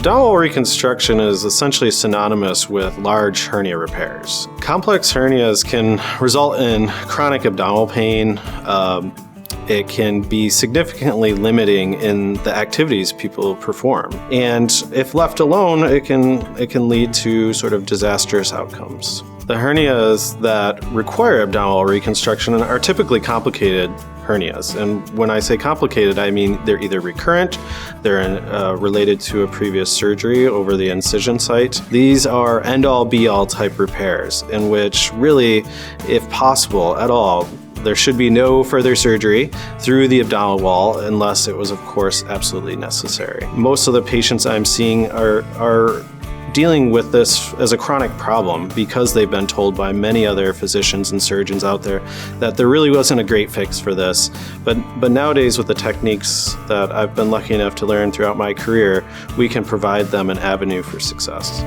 Abdominal reconstruction is essentially synonymous with large hernia repairs. Complex hernias can result in chronic abdominal pain. It can be significantly limiting in the activities people perform. And if left alone, it can lead to sort of disastrous outcomes. The hernias that require abdominal reconstruction are typically complicated hernias. And when I say complicated, I mean they're either recurrent, they're related to a previous surgery over the incision site. These are end-all be-all type repairs in which really, if possible at all, there should be no further surgery through the abdominal wall unless it was, of course, absolutely necessary. Most of the patients I'm seeing are dealing with this as a chronic problem because they've been told by many other physicians and surgeons out there that there really wasn't a great fix for this. But nowadays, with the techniques that I've been lucky enough to learn throughout my career, we can provide them an avenue for success.